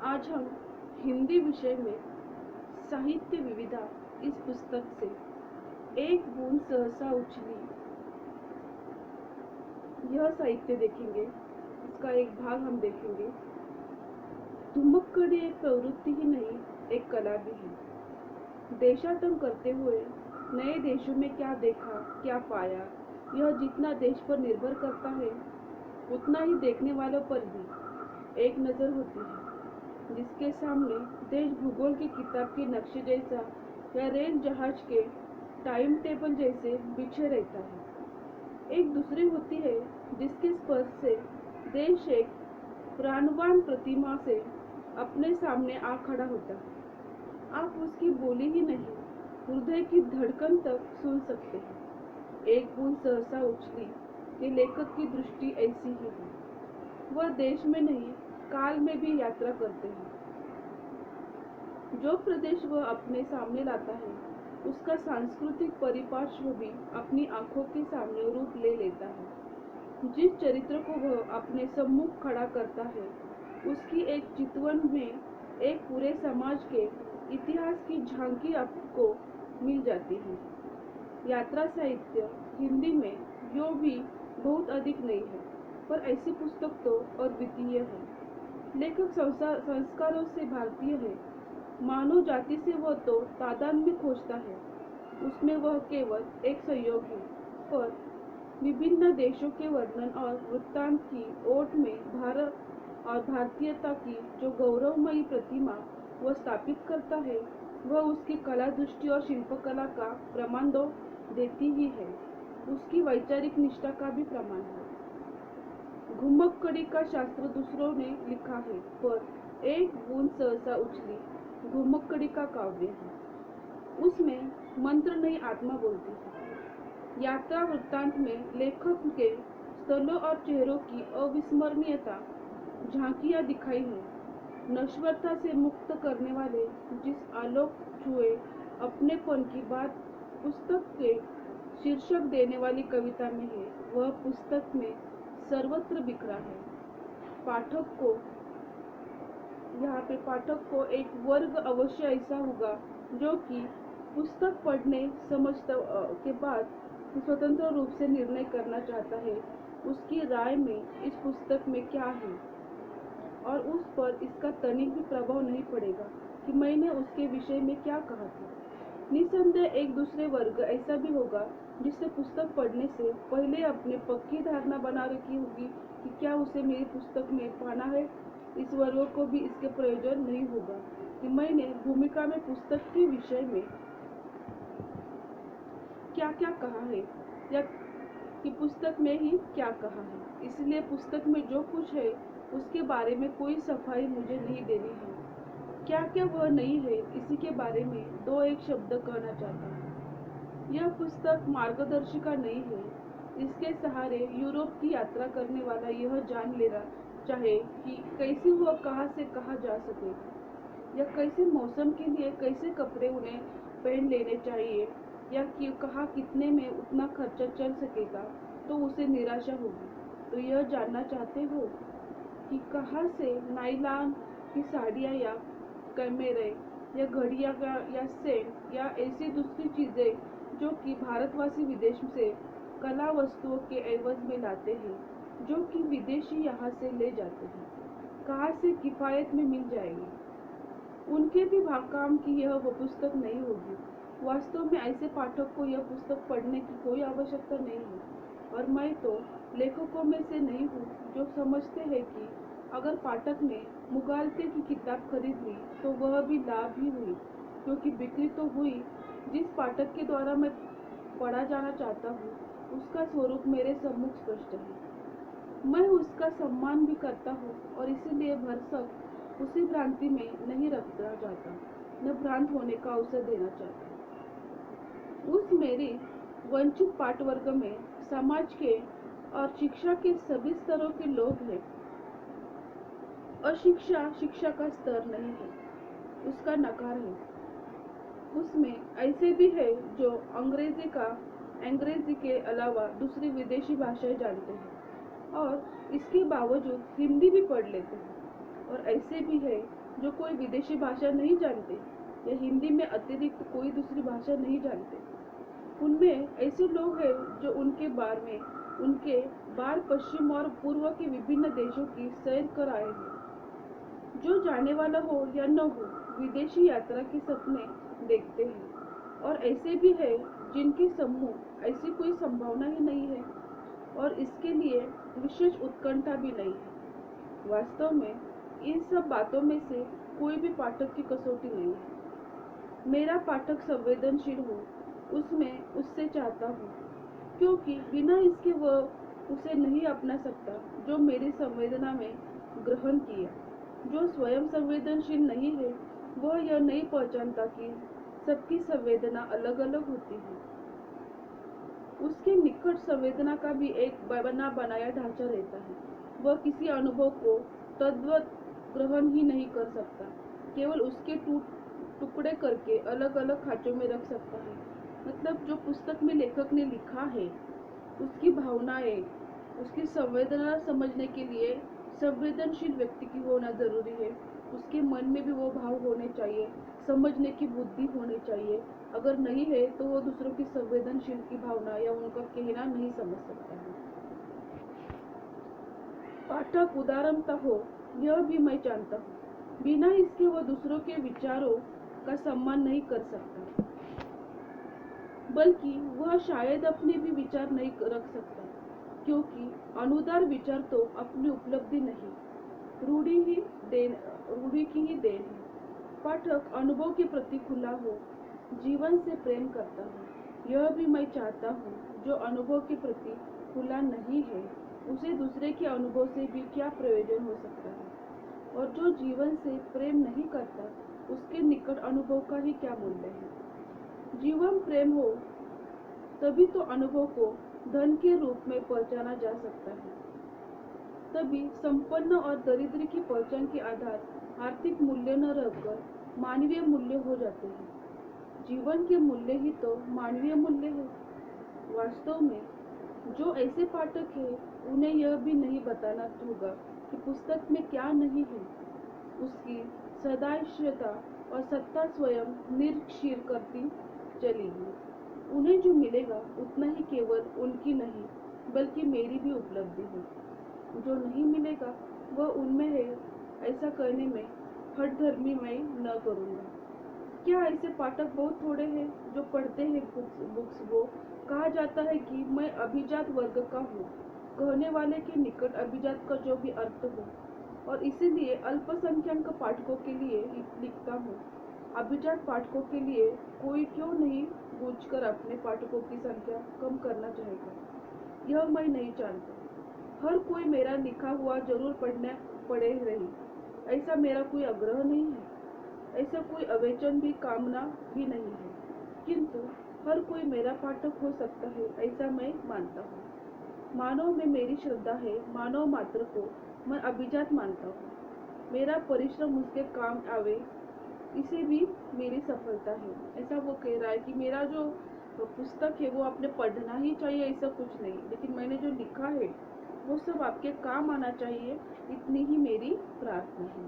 आज हम हिंदी विषय में साहित्य विविधा इस पुस्तक से एक बूंद सहसा उछली यह साहित्य देखेंगे। इसका एक भाग हम देखेंगे। धुमक्कड़ी एक प्रवृत्ति ही नहीं, एक कला भी है। देशाटन करते हुए नए देशों में क्या देखा, क्या पाया, यह जितना देश पर निर्भर करता है उतना ही देखने वालों पर भी एक नजर होती है, जिसके सामने देश भूगोल की किताब के नक्शे जैसा या रेल जहाज के टाइम टेबल जैसे बिछे रहता है। एक दूसरी होती है जिसके स्पर्श से देश एक प्राणवान प्रतिमा से अपने सामने आ खड़ा होता है। आप उसकी बोली ही नहीं, हृदय की धड़कन तक सुन सकते हैं। एक बूंद सहसा उछली के लेखक की दृष्टि ऐसी ही है। वह देश में नहीं, काल में भी यात्रा करते हैं। जो प्रदेश वह अपने सामने लाता है उसका सांस्कृतिक परिपार्श्व भी अपनी आंखों के सामने रूप ले लेता है। जिस चरित्र को वह अपने सम्मुख खड़ा करता है उसकी एक चितवन में एक पूरे समाज के इतिहास की झांकी आपको मिल जाती है। यात्रा साहित्य हिंदी में यो भी बहुत अधिक नहीं है, पर ऐसी पुस्तक तो अद्वितीय है। लेखक संस्कारों से भारतीय है, मानव जाति से वह तो तादात्म्य खोजता है, उसमें वह केवल एक संयोग है, पर विभिन्न देशों के वर्णन और वृत्तांत की ओट में भारत और भारतीयता की जो गौरवमयी प्रतिमा वह स्थापित करता है वह उसकी कला दृष्टि और शिल्पकला का प्रमाण तो देती ही है, उसकी वैचारिक निष्ठा का भी प्रमाण है। घुमक्कड़ी का शास्त्र दूसरों ने लिखा है, पर एक बूंद सहसा उछली घुमक्कड़ी का काव्य है। उसमें मंत्र नहीं, आत्मा बोलती है। यात्रा वृत्तांत में लेखक के स्थलों और चेहरों की अविस्मरणीयता झांकियां दिखाई है। नश्वरता से मुक्त करने वाले जिस आलोक छुए अपनेपन की बात पुस्तक के शीर्षक देने वाली कविता में है, वह पुस्तक में सर्वत्र बिखरा है। पाठक को एक वर्ग अवश्य ऐसा होगा जो कि पुस्तक पढ़ने समझने के बाद स्वतंत्र रूप से निर्णय करना चाहता है उसकी राय में इस पुस्तक में क्या है, और उस पर इसका तनिक भी प्रभाव नहीं पड़ेगा कि मैंने उसके विषय में क्या कहा था। निसंदेह एक दूसरे वर्ग ऐसा भी होगा जिससे पुस्तक पढ़ने से पहले अपने पक्की धारणा बना रखी होगी कि क्या उसे मेरी पुस्तक में पाना है। इस वर्ग को भी इसके प्रयोजन नहीं होगा कि मैंने भूमिका में पुस्तक के विषय में क्या क्या कहा है या कि पुस्तक में ही क्या कहा है, इसलिए पुस्तक में जो कुछ है उसके बारे में कोई सफाई मुझे नहीं देनी है। क्या क्या वह नहीं है इसी के बारे में दो एक शब्द कहना चाहता हूँ। यह पुस्तक मार्गदर्शिका नहीं है। इसके सहारे यूरोप की यात्रा करने वाला यह जान लेना चाहे कि कैसे वह कहाँ से कहाँ जा सकेगा, या कैसे मौसम के लिए कैसे कपड़े उन्हें पहन लेने चाहिए, या कि कहाँ कितने में उतना खर्चा चल सकेगा, तो उसे निराशा होगी। तो यह जानना चाहते हो कि कहाँ से नायलॉन की साड़ियाँ या कैमरे या घड़ियाँ या सेंट या ऐसी दूसरी चीज़ें जो कि भारतवासी विदेश से कला वस्तुओं के एवज में लाते हैं, जो कि विदेशी यहाँ से ले जाते हैं, कहाँ से किफ़ायत में मिल जाएगी। उनके भी काम की यह वो पुस्तक नहीं होगी। वास्तव में ऐसे पाठक को यह पुस्तक पढ़ने की कोई आवश्यकता नहीं है, और मैं तो लेखकों में से नहीं हूँ जो समझते हैं कि अगर पाठक ने मुगालते की किताब खरीद ली तो वह भी लाभ ही हुई, क्योंकि बिक्री तो हुई। जिस पाठक के द्वारा मैं पढ़ा जाना चाहता हूँ उसका स्वरूप मेरे सम्मुख स्पष्ट है। मैं उसका सम्मान भी करता हूँ और इसीलिए भरसक उसी भ्रांति में नहीं रखना चाहता, न भ्रांत होने का अवसर देना चाहता। उस मेरे वंचित पाठवर्ग में समाज के और शिक्षा के सभी स्तरों के लोग हैं। अशिक्षा शिक्षा का स्तर नहीं है, उसका नकार है। उसमें ऐसे भी है जो अंग्रेजी के अलावा दूसरी विदेशी भाषाएं जानते हैं और इसके बावजूद हिंदी भी पढ़ लेते हैं, और ऐसे भी है जो कोई विदेशी भाषा नहीं जानते या हिंदी में अतिरिक्त कोई दूसरी भाषा नहीं जानते। उनमें ऐसे लोग हैं जो उनके बार पश्चिम और पूर्व के विभिन्न देशों की सैर कर आए हैं। जो जाने वाला हो या न हो, विदेशी यात्रा के सपने देखते हैं। और ऐसे भी है जिनके समूह ऐसी कोई संभावना ही नहीं है और इसके लिए विशेष उत्कंठा भी नहीं है। वास्तव में इन सब बातों में से कोई भी पाठक की कसौटी नहीं है। मेरा पाठक संवेदनशील हो, उसमें उससे चाहता हूँ, क्योंकि बिना इसके वह उसे नहीं अपना सकता जो मेरी संवेदना में ग्रहण किया। जो स्वयं संवेदनशील नहीं है, वह यह नहीं पहचानता कि सबकी संवेदना अलग अलग होती है। उसके निकट संवेदना का भी एक बना बनाया ढांचा रहता है। वह किसी अनुभव को तद्वत ग्रहण ही नहीं कर सकता, केवल उसके टुकड़े करके अलग अलग खांचों में रख सकता है। मतलब जो पुस्तक में लेखक ने लिखा है, उसकी भावनाएं, उसकी संवेदना समझने के लिए संवेदनशील व्यक्ति की होना जरूरी है। उसके मन में भी वो भाव होने चाहिए, समझने की बुद्धि होनी चाहिए। अगर नहीं है तो वो दूसरों की संवेदनशील की भावना या उनका कहना नहीं समझ सकता है। पाठक उदारमता हो, यह भी मैं जानता हूँ। बिना इसके वो दूसरों के विचारों का सम्मान नहीं कर सकता, बल्कि वह शायद अपने भी विचार नहीं रख सकता, क्योंकि अनुदार विचार तो अपनी उपलब्धि नहीं, रूढ़ी की ही देन है। पाठक अनुभव के प्रति खुला हो, जीवन से प्रेम करता हो। यह भी मैं चाहता हूँ। जो अनुभव के प्रति खुला नहीं है, उसे दूसरे के अनुभव से भी क्या प्रयोजन हो सकता है। और जो जीवन से प्रेम नहीं करता, उसके निकट अनुभव का ही क्या मूल्य है। जीवन प्रेम हो तभी तो अनुभव को धन के रूप में पहचाना जा सकता है। तभी संपन्न और दरिद्र की पहचान के आधार आर्थिक मूल्य न रहकर मानवीय मूल्य हो जाते हैं। जीवन के मूल्य ही तो मानवीय मूल्य है। वास्तव में जो ऐसे पाठक हैं, उन्हें यह भी नहीं बताना होगा कि पुस्तक में क्या नहीं है। उसकी सदाशिवता और सत्ता स्वयं निरक्षीर करती चलेगी। उन्हें जो मिलेगा उतना ही केवल उनकी नहीं, बल्कि मेरी भी उपलब्धि है। जो नहीं मिलेगा वह उनमें है, ऐसा करने में हठधर्मी मैं न करूँगा। क्या ऐसे पाठक बहुत थोड़े हैं जो पढ़ते हैं बुक्स। वो कहा जाता है कि मैं अभिजात वर्ग का हूँ, कहने वाले के निकट अभिजात का जो भी अर्थ हो, और इसीलिए अल्पसंख्यक पाठकों के लिए लिखता हूँ। अभिजात पाठकों के लिए कोई क्यों नहीं बूझकर अपने पाठकों की संख्या कम करना चाहेगा, यह मैं नहीं जानता। हर कोई मेरा लिखा हुआ जरूर पढ़े रही, ऐसा मेरा कोई आग्रह नहीं है, ऐसा कोई अवेचन भी कामना भी नहीं है। किंतु हर कोई मेरा पाठक हो सकता है, ऐसा मैं मानता हूँ। मानव में मेरी श्रद्धा है, मानव मात्र को मैं अभिजात मानता हूँ। मेरा परिश्रम उसके काम आवे, इसे भी मेरी सफलता है। ऐसा वो कह रहा है कि मेरा जो पुस्तक है वो आपने पढ़ना ही चाहिए, ऐसा कुछ नहीं, लेकिन मैंने जो लिखा है वो सब आपके काम आना चाहिए, इतनी ही मेरी प्रार्थना है।